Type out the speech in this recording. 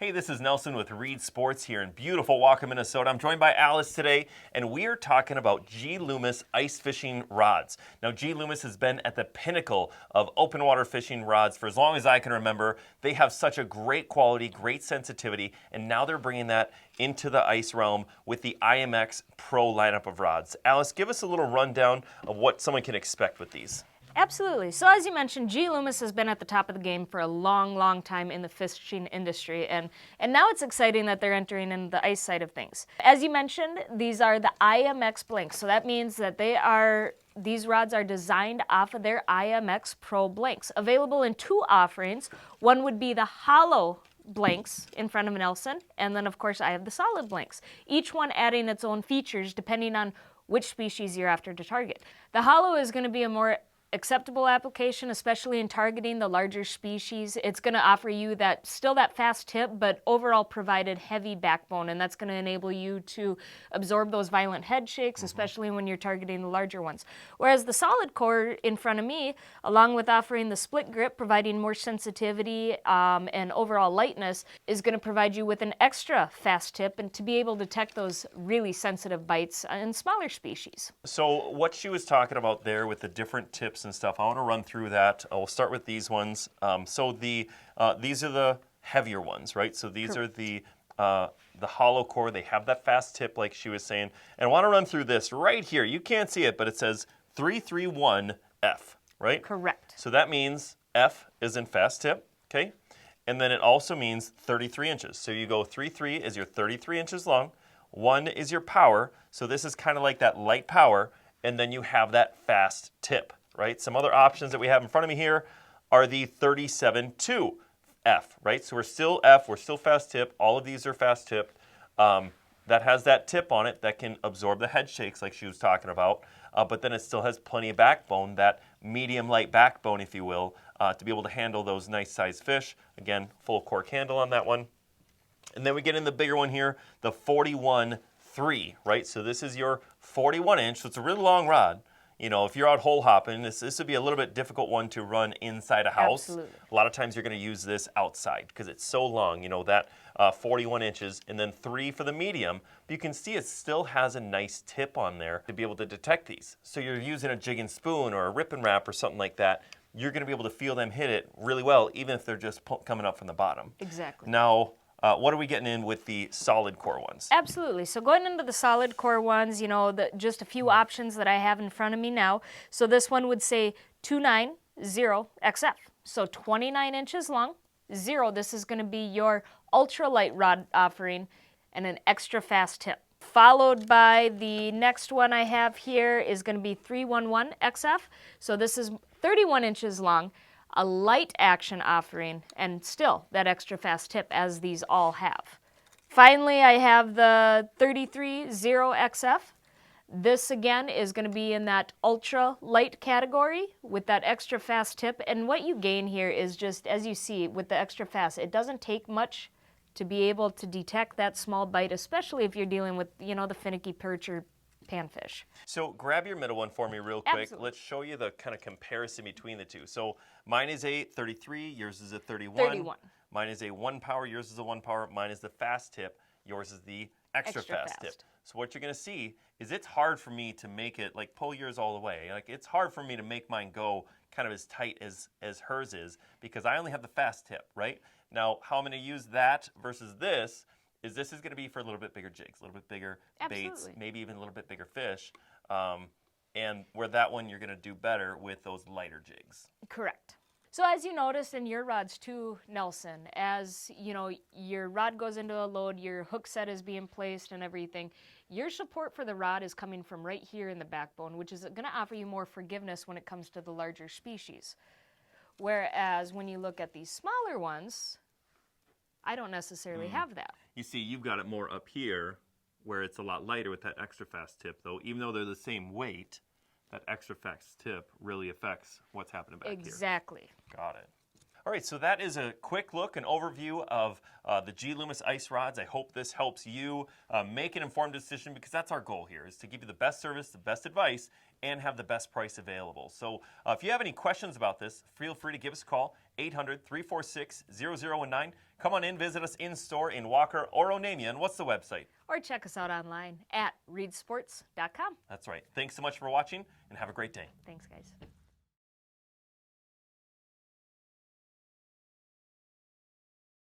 Hey, this is Nelson with Reed Sports here in beautiful Walker, Minnesota. I'm joined by Alice today, and we are talking about G. Loomis Ice Fishing Rods. Now, G. Loomis has been at the pinnacle of open water fishing rods for as long as I can remember. They have such a great quality, great sensitivity, and now they're bringing that into the ice realm with the IMX-PRO lineup of rods. Alice, give us a little rundown of what someone can expect with these. Absolutely. So as you mentioned, G. Loomis has been at the top of the game for a long, long time in the fishing industry, and now it's exciting that they're entering in the ice side of things. As you mentioned, these are the IMX blanks, so that means that these rods are designed off of their IMX-PRO blanks. Available in two offerings. One would be the hollow blanks in front of Nelson, and then of course I have the solid blanks, each one adding its own features depending on which species you're after to target. The hollow is going to be a more acceptable application, especially in targeting the larger species. It's going to offer you still that fast tip, but overall provided heavy backbone, and that's going to enable you to absorb those violent head shakes, especially when you're targeting the larger ones. Whereas the solid core in front of me, along with offering the split grip, providing more sensitivity and overall lightness, is going to provide you with an extra fast tip and to be able to detect those really sensitive bites in smaller species. So what she was talking about there with the different tips and stuff, I want to run through that. We'll start with these ones. These are the heavier ones, right? So these are the hollow core. They have that fast tip like she was saying. And I want to run through this right here. You can't see it, but it says 331F, right? Correct. So that means F is in fast tip, okay? And then it also means 33 inches. So you go 3.3 is your 33 inches long. 1 is your power. So this is kind of like that light power. And then you have that fast tip, right? Some other options that we have in front of me here are the 37.2 F, right? So we're still F, we're still fast tip. All of these are fast tipped. That has that tip on it that can absorb the head shakes like she was talking about, but then it still has plenty of backbone, that medium light backbone, if you will, to be able to handle those nice sized fish. Again, full cork handle on that one. And then we get in the bigger one here, the 41.3, right? So this is your 41 inch, so it's a really long rod. You know, if you're out hole hopping, this would be a little bit difficult one to run inside a house. Absolutely. A lot of times you're going to use this outside because it's so long, you know, that 41 inches, and then 3 for the medium. But you can see it still has a nice tip on there to be able to detect these. So you're using a jig and spoon or a rip and wrap or something like that, you're going to be able to feel them hit it really well, even if they're just coming up from the bottom. Exactly. Now, what are we getting in with the solid core ones? Absolutely. So going into the solid core ones, you know, just a few options that I have in front of me now. So this one would say 290XF. So 29 inches long. 0, this is going to be your ultralight rod offering and an extra fast tip. Followed by the next one I have here is going to be 311XF. So this is 31 inches long. A light action offering, and still that extra fast tip, as these all have. Finally, I have the 33.0XF. This again is going to be in that ultra light category with that extra fast tip, and what you gain here is just, as you see with the extra fast, it doesn't take much to be able to detect that small bite, especially if you're dealing with, you know, the finicky perch or panfish. So grab your middle one for me real quick. Absolutely. Let's show you the kind of comparison between the two. So mine is a 33, yours is a 31. 31. Mine is a 1 power, yours is a 1 power. Mine is the fast tip, yours is the extra fast tip. So what you're going to see is it's hard for me to make it, like pull yours all the way. Like it's hard for me to make mine go kind of as tight as hers is because I only have the fast tip, right? Now, how I'm going to use that versus this is going to be for a little bit bigger jigs, a little bit bigger baits, maybe even a little bit bigger fish. And where that one you're going to do better with those lighter jigs. Correct. So as you notice in your rods too, Nelson, as you know, your rod goes into a load, your hook set is being placed and everything, your support for the rod is coming from right here in the backbone, which is going to offer you more forgiveness when it comes to the larger species. Whereas when you look at these smaller ones, I don't necessarily have that. You see, you've got it more up here where it's a lot lighter with that extra fast tip, though. Even though they're the same weight, that extra fast tip really affects what's happening back here. Exactly. Got it. All right, so that is a quick look and overview of the G Loomis Ice Rods. I hope this helps you make an informed decision, because that's our goal here, is to give you the best service, the best advice, and have the best price available. So if you have any questions about this, feel free to give us a call, 800-346-0019. Come on in, visit us in store in Walker or Onamia. And what's the website? Or check us out online at reedsports.com. That's right. Thanks so much for watching, and have a great day. Thanks, guys.